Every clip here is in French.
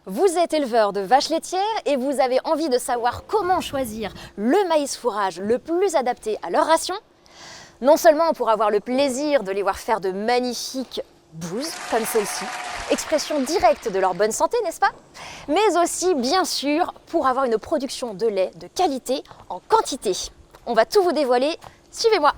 Vous êtes éleveur de vaches laitières et vous avez envie de savoir comment choisir le maïs fourrage le plus adapté à leur ration. Non seulement pour avoir le plaisir de les voir faire de magnifiques bouses comme celle-ci, expression directe de leur bonne santé, n'est-ce pas? Mais aussi, bien sûr, pour avoir une production de lait de qualité en quantité. On va tout vous dévoiler, suivez-moi!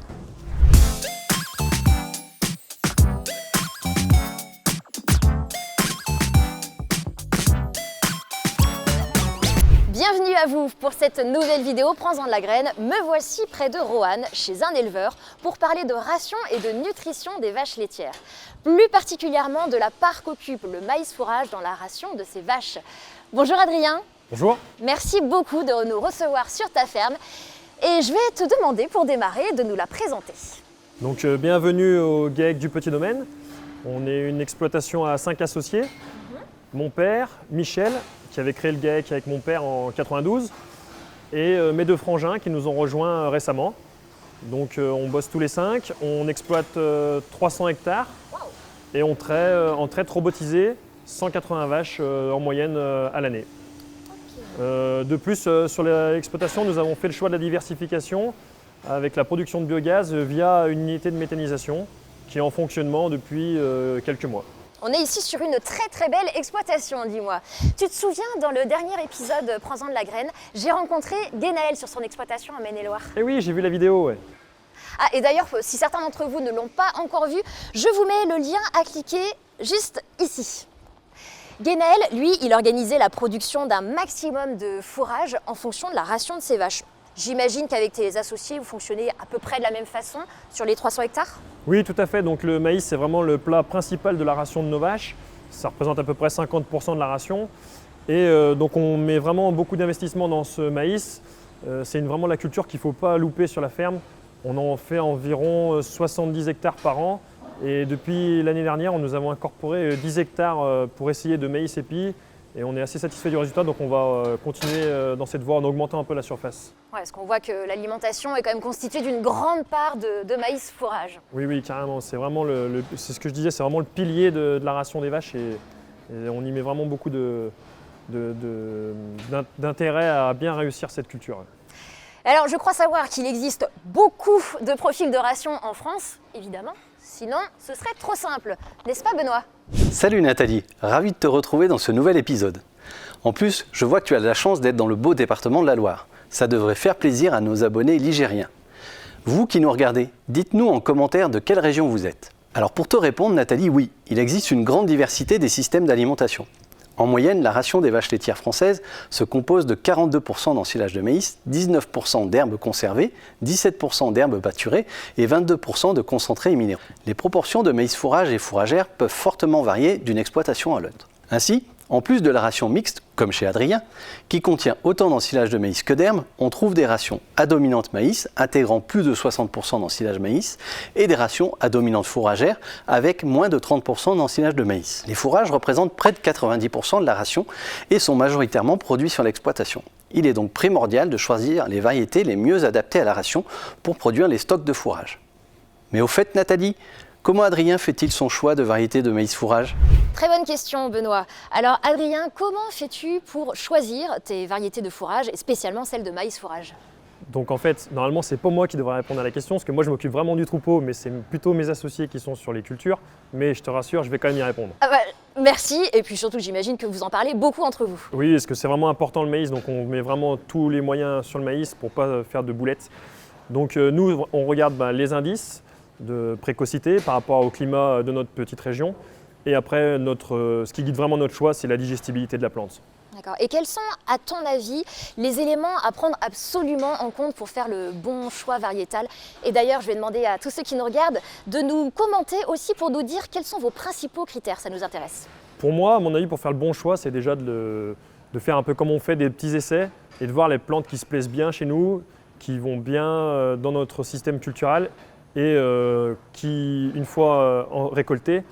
Bienvenue à vous pour cette nouvelle vidéo Prends-en de la graine. Me voici près de Roanne, chez un éleveur, pour parler de ration et de nutrition des vaches laitières. Plus particulièrement de la part qu'occupe le maïs fourrage dans la ration de ces vaches. Bonjour Adrien. Bonjour. Merci beaucoup de nous recevoir sur ta ferme. Et je vais te demander pour démarrer de nous la présenter. Donc bienvenue au GAEC du Petit Domaine. On est une exploitation à 5 associés. Mon père, Michel, qui avait créé le GAEC avec mon père en 92, et mes deux frangins qui nous ont rejoints récemment. Donc on bosse tous les 5, on exploite 300 hectares et on traite en traite robotisée 180 vaches en moyenne à l'année. De plus, sur l'exploitation, nous avons fait le choix de la diversification avec la production de biogaz via une unité de méthanisation qui est en fonctionnement depuis quelques mois. On est ici sur une très belle exploitation, dis-moi. Tu te souviens, dans le dernier épisode Prends-en de la graine, j'ai rencontré Guénaël sur son exploitation à Maine-et-Loire. Eh oui, j'ai vu la vidéo, ouais. Ah, et d'ailleurs, si certains d'entre vous ne l'ont pas encore vu, je vous mets le lien à cliquer juste ici. Guénaël, lui, il organisait la production d'un maximum de fourrage en fonction de la ration de ses vaches. J'imagine qu'avec tes associés, vous fonctionnez à peu près de la même façon sur les 300 hectares? Oui, tout à fait. Donc le maïs, c'est vraiment le plat principal de la ration de nos vaches. Ça représente à peu près 50% de la ration. Et donc on met vraiment beaucoup d'investissement dans ce maïs. C'est vraiment la culture qu'il ne faut pas louper sur la ferme. On en fait environ 70 hectares par an. Et depuis l'année dernière, nous avons incorporé 10 hectares pour essayer de maïs épi. Et on est assez satisfait du résultat, donc on va continuer dans cette voie en augmentant un peu la surface. Ouais, parce qu'on voit que l'alimentation est quand même constituée d'une grande part de maïs fourrage. Oui, carrément. C'est vraiment c'est ce que je disais, c'est vraiment le pilier de la ration des vaches et on y met vraiment beaucoup d'intérêt à bien réussir cette culture. Alors, je crois savoir qu'il existe beaucoup de profils de ration en France, évidemment. Sinon, ce serait trop simple, n'est-ce pas Benoît? Salut Nathalie, ravi de te retrouver dans ce nouvel épisode. En plus, je vois que tu as la chance d'être dans le beau département de la Loire. Ça devrait faire plaisir à nos abonnés ligériens. Vous qui nous regardez, dites-nous en commentaire de quelle région vous êtes. Alors pour te répondre Nathalie, oui, il existe une grande diversité des systèmes d'alimentation. En moyenne, la ration des vaches laitières françaises se compose de 42% d'ensilage de maïs, 19% d'herbes conservées, 17% d'herbes pâturées et 22% de concentrés et minéraux. Les proportions de maïs fourrage et fourragère peuvent fortement varier d'une exploitation à l'autre. Ainsi, en plus de la ration mixte, comme chez Adrien, qui contient autant d'ensilage de maïs que d'herbes, on trouve des rations à dominante maïs intégrant plus de 60% d'ensilage maïs et des rations à dominante fourragère avec moins de 30% d'ensilage de maïs. Les fourrages représentent près de 90% de la ration et sont majoritairement produits sur l'exploitation. Il est donc primordial de choisir les variétés les mieux adaptées à la ration pour produire les stocks de fourrage. Mais au fait Nathalie, comment Adrien fait-il son choix de variété de maïs fourrage? Très bonne question Benoît. Alors Adrien, comment fais-tu pour choisir tes variétés de fourrage et spécialement celles de maïs fourrage? Donc en fait, normalement c'est pas moi qui devrais répondre à la question parce que moi je m'occupe vraiment du troupeau, mais c'est plutôt mes associés qui sont sur les cultures. Mais je te rassure, je vais quand même y répondre. Ah bah, merci, et puis surtout j'imagine que vous en parlez beaucoup entre vous. Oui, parce que c'est vraiment important le maïs, donc on met vraiment tous les moyens sur le maïs pour pas faire de boulettes. Donc nous, on regarde les indices de précocité par rapport au climat de notre petite région. Et après, ce qui guide vraiment notre choix, c'est la digestibilité de la plante. D'accord. Et quels sont, à ton avis, les éléments à prendre absolument en compte pour faire le bon choix variétal? Et d'ailleurs, je vais demander à tous ceux qui nous regardent de nous commenter aussi pour nous dire quels sont vos principaux critères, ça nous intéresse. Pour moi, à mon avis, pour faire le bon choix, c'est déjà de faire un peu comme on fait des petits essais et de voir les plantes qui se plaisent bien chez nous, qui vont bien dans notre système culturel et qui, une fois récoltées,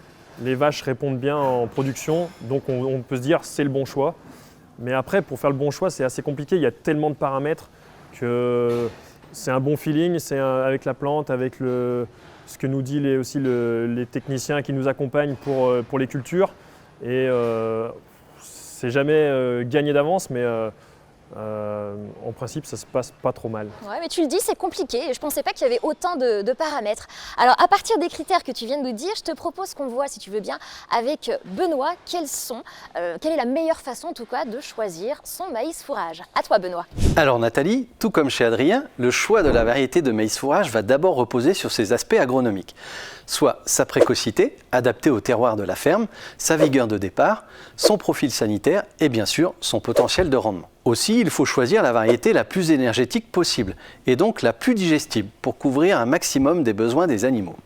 les vaches répondent bien en production, donc on peut se dire c'est le bon choix. Mais après, pour faire le bon choix, c'est assez compliqué, il y a tellement de paramètres que c'est un bon feeling, avec la plante, avec ce que nous disent aussi les techniciens qui nous accompagnent pour les cultures. Et c'est jamais gagné d'avance, mais en principe, ça se passe pas trop mal. Ouais, mais tu le dis, c'est compliqué et je pensais pas qu'il y avait autant de paramètres. Alors, à partir des critères que tu viens de nous dire, je te propose qu'on voit, si tu veux bien, avec Benoît, quelle est la meilleure façon, en tout cas, de choisir son maïs fourrage. À toi, Benoît. Alors Nathalie, tout comme chez Adrien, le choix de la variété de maïs fourrage va d'abord reposer sur ses aspects agronomiques, soit sa précocité, adaptée au terroir de la ferme, sa vigueur de départ, son profil sanitaire et bien sûr son potentiel de rendement. Aussi, il faut choisir la variété la plus énergétique possible et donc la plus digestible pour couvrir un maximum des besoins des animaux.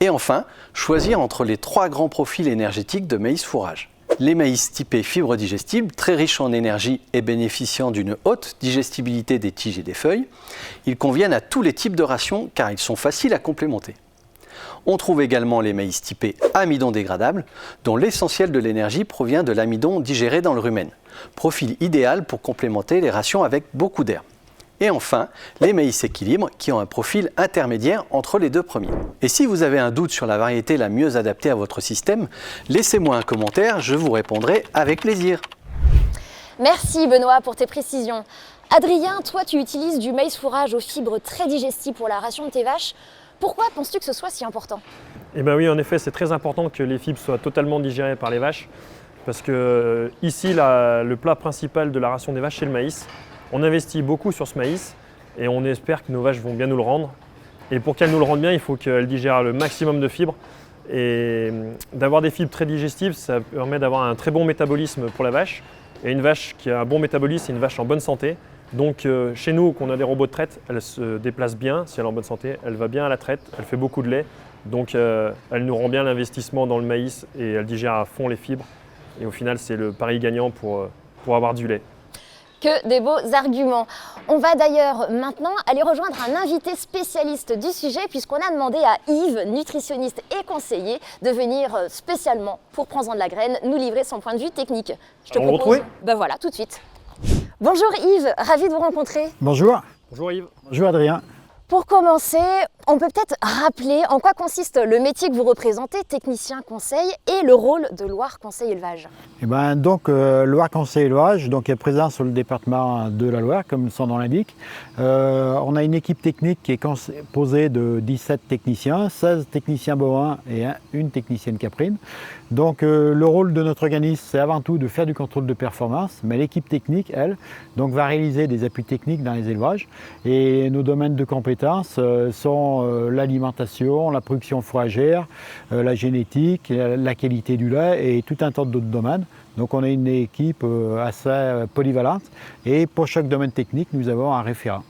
Et enfin, choisir entre les 3 grands profils énergétiques de maïs fourrage. Les maïs typés fibres digestibles, très riches en énergie et bénéficiant d'une haute digestibilité des tiges et des feuilles, ils conviennent à tous les types de rations car ils sont faciles à complémenter. On trouve également les maïs typés amidon dégradable, dont l'essentiel de l'énergie provient de l'amidon digéré dans le rumen. Profil idéal pour complémenter les rations avec beaucoup d'herbe. Et enfin, les maïs équilibre qui ont un profil intermédiaire entre les 2 premiers. Et si vous avez un doute sur la variété la mieux adaptée à votre système, laissez-moi un commentaire, je vous répondrai avec plaisir. Merci, Benoît, pour tes précisions. Adrien, toi, tu utilises du maïs fourrage aux fibres très digestibles pour la ration de tes vaches. Pourquoi penses-tu que ce soit si important ? Eh bien oui, en effet, c'est très important que les fibres soient totalement digérées par les vaches, parce que ici, le plat principal de la ration des vaches, c'est le maïs. On investit beaucoup sur ce maïs et on espère que nos vaches vont bien nous le rendre. Et pour qu'elles nous le rendent bien, il faut qu'elles digèrent le maximum de fibres. Et d'avoir des fibres très digestives, ça permet d'avoir un très bon métabolisme pour la vache. Et une vache qui a un bon métabolisme, c'est une vache en bonne santé. Donc chez nous, qu'on a des robots de traite, elle se déplace bien, si elle est en bonne santé, elle va bien à la traite, elle fait beaucoup de lait. Donc elle nous rend bien l'investissement dans le maïs et elle digère à fond les fibres. Et au final, c'est le pari gagnant pour avoir du lait. Que des beaux arguments. On va d'ailleurs maintenant aller rejoindre un invité spécialiste du sujet puisqu'on a demandé à Yves, nutritionniste et conseiller, de venir spécialement pour Prends-en de la graine nous livrer son point de vue technique. Je te propose. Ben voilà, tout de suite. Bonjour Yves, ravi de vous rencontrer. Bonjour. Bonjour Yves. Bonjour Adrien. Pour commencer, on peut peut-être rappeler en quoi consiste le métier que vous représentez, technicien conseil, et le rôle de Loire Conseil Élevage. Loire Conseil Élevage est présent sur le département de la Loire, comme son nom l'indique. On a une équipe technique qui est composée de 17 techniciens, 16 techniciens bovins et une technicienne caprine. Donc le rôle de notre organisme, c'est avant tout de faire du contrôle de performance, mais l'équipe technique, elle, va réaliser des appuis techniques dans les élevages. Et nos domaines de compétences sont l'alimentation, la production fourragère, la génétique, la qualité du lait et tout un tas d'autres domaines. Donc on a une équipe assez polyvalente et pour chaque domaine technique, nous avons un référent.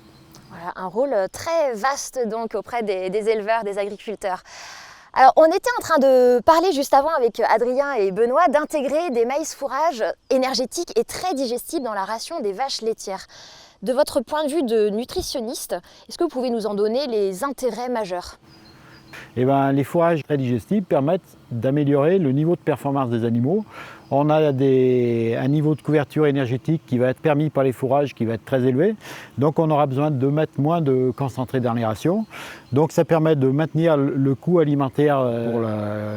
Voilà, un rôle très vaste donc auprès des éleveurs, des agriculteurs. Alors, on était en train de parler juste avant avec Adrien et Benoît d'intégrer des maïs fourrages énergétiques et très digestibles dans la ration des vaches laitières. De votre point de vue de nutritionniste, est-ce que vous pouvez nous en donner les intérêts majeurs ? Les fourrages très digestibles permettent d'améliorer le niveau de performance des animaux. On a un niveau de couverture énergétique qui va être permis par les fourrages qui va être très élevé. Donc on aura besoin de mettre moins de concentré dans les rations. Donc ça permet de maintenir le coût alimentaire pour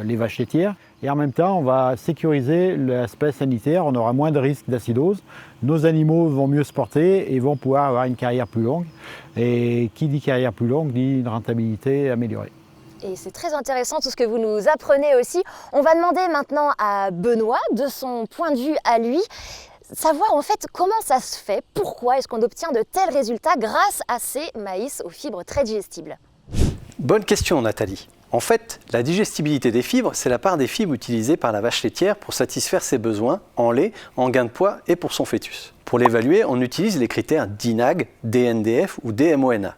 les vaches laitières. Et en même temps, on va sécuriser l'aspect sanitaire. On aura moins de risques d'acidose. Nos animaux vont mieux se porter et vont pouvoir avoir une carrière plus longue. Et qui dit carrière plus longue dit une rentabilité améliorée. Et c'est très intéressant tout ce que vous nous apprenez aussi. On va demander maintenant à Benoît, de son point de vue à lui, savoir en fait comment ça se fait, pourquoi est-ce qu'on obtient de tels résultats grâce à ces maïs aux fibres très digestibles. Bonne question Nathalie. En fait, la digestibilité des fibres, c'est la part des fibres utilisées par la vache laitière pour satisfaire ses besoins en lait, en gain de poids et pour son fœtus. Pour l'évaluer, on utilise les critères DINAG, DNDF ou DMONA.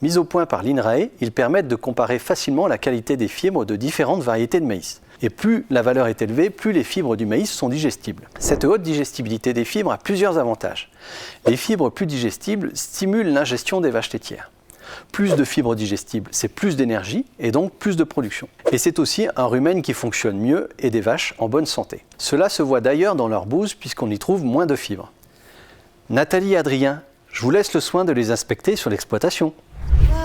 Mis au point par l'INRAE, ils permettent de comparer facilement la qualité des fibres de différentes variétés de maïs. Et plus la valeur est élevée, plus les fibres du maïs sont digestibles. Cette haute digestibilité des fibres a plusieurs avantages. Les fibres plus digestibles stimulent l'ingestion des vaches laitières. Plus de fibres digestibles, c'est plus d'énergie et donc plus de production. Et c'est aussi un rumen qui fonctionne mieux et des vaches en bonne santé. Cela se voit d'ailleurs dans leur bouse puisqu'on y trouve moins de fibres. Nathalie et Adrien, je vous laisse le soin de les inspecter sur l'exploitation.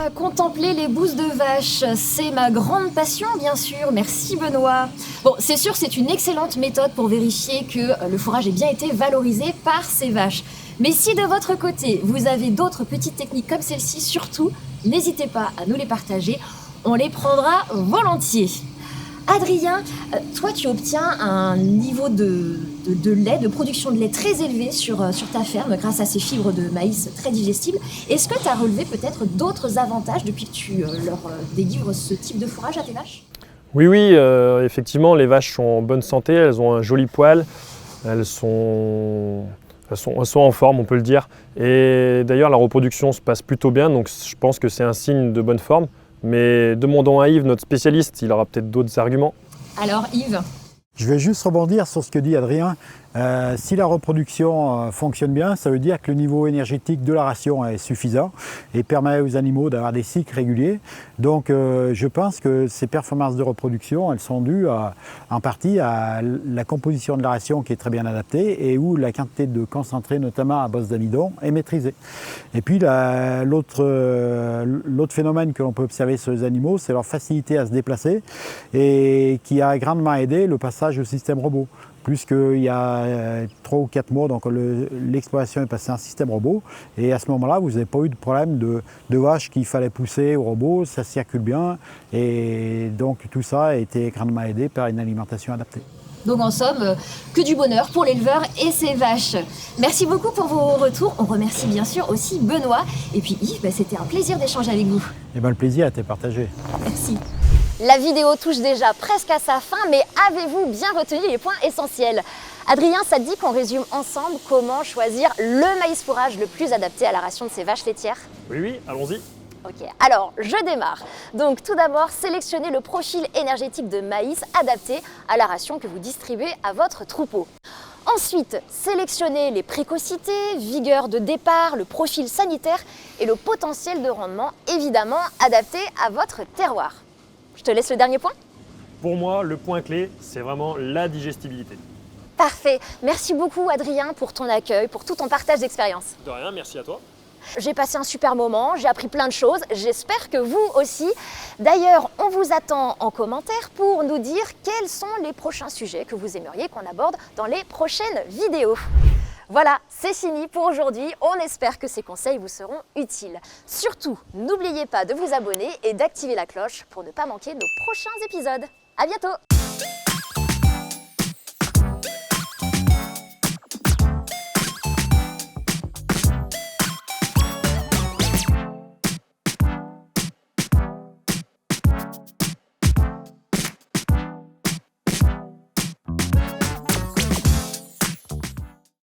contempler les bousses de vache, c'est ma grande passion bien sûr, merci Benoît. Bon, c'est sûr, c'est une excellente méthode pour vérifier que le fourrage ait bien été valorisé par ces vaches. Mais si de votre côté, vous avez d'autres petites techniques comme celle-ci, surtout, n'hésitez pas à nous les partager, on les prendra volontiers. Adrien, toi tu obtiens un niveau de lait, de production de lait très élevé sur ta ferme grâce à ces fibres de maïs très digestibles. Est-ce que tu as relevé peut-être d'autres avantages depuis que tu leur délivres ce type de fourrage à tes vaches ? Oui, effectivement, les vaches sont en bonne santé, elles ont un joli poil, elles sont en forme, on peut le dire. Et d'ailleurs, la reproduction se passe plutôt bien, donc je pense que c'est un signe de bonne forme. Mais demandons à Yves, notre spécialiste, il aura peut-être d'autres arguments. Alors Yves ? Je vais juste rebondir sur ce que dit Adrien. Si la reproduction fonctionne bien, ça veut dire que le niveau énergétique de la ration est suffisant et permet aux animaux d'avoir des cycles réguliers. Donc je pense que ces performances de reproduction, elles sont dues en partie à la composition de la ration qui est très bien adaptée et où la quantité de concentré, notamment à base d'amidon, est maîtrisée. Et puis l'autre phénomène que l'on peut observer sur les animaux, c'est leur facilité à se déplacer et qui a grandement aidé le passage au système robot. Puisqu'il y a 3 ou 4 mois, donc l'exploitation est passée en système robot. Et à ce moment-là, vous n'avez pas eu de problème de vaches qu'il fallait pousser au robot, ça circule bien. Et donc tout ça a été grandement aidé par une alimentation adaptée. Donc en somme, que du bonheur pour l'éleveur et ses vaches. Merci beaucoup pour vos retours. On remercie bien sûr aussi Benoît. Et puis Yves, c'était un plaisir d'échanger avec vous. Et bien le plaisir a été partagé. Merci. La vidéo touche déjà presque à sa fin, mais avez-vous bien retenu les points essentiels ? Adrien, ça te dit qu'on résume ensemble comment choisir le maïs fourrage le plus adapté à la ration de ces vaches laitières ? Oui, allons-y. Ok, alors je démarre. Donc tout d'abord, sélectionnez le profil énergétique de maïs adapté à la ration que vous distribuez à votre troupeau. Ensuite, sélectionnez les précocités, vigueur de départ, le profil sanitaire et le potentiel de rendement, évidemment adapté à votre terroir. Je te laisse le dernier point ? Pour moi, le point clé, c'est vraiment la digestibilité. Parfait. Merci beaucoup Adrien pour ton accueil, pour tout ton partage d'expérience. De rien, merci à toi. J'ai passé un super moment, j'ai appris plein de choses, j'espère que vous aussi. D'ailleurs, on vous attend en commentaire pour nous dire quels sont les prochains sujets que vous aimeriez qu'on aborde dans les prochaines vidéos. Voilà, c'est fini pour aujourd'hui. On espère que ces conseils vous seront utiles. Surtout, n'oubliez pas de vous abonner et d'activer la cloche pour ne pas manquer nos prochains épisodes. À bientôt!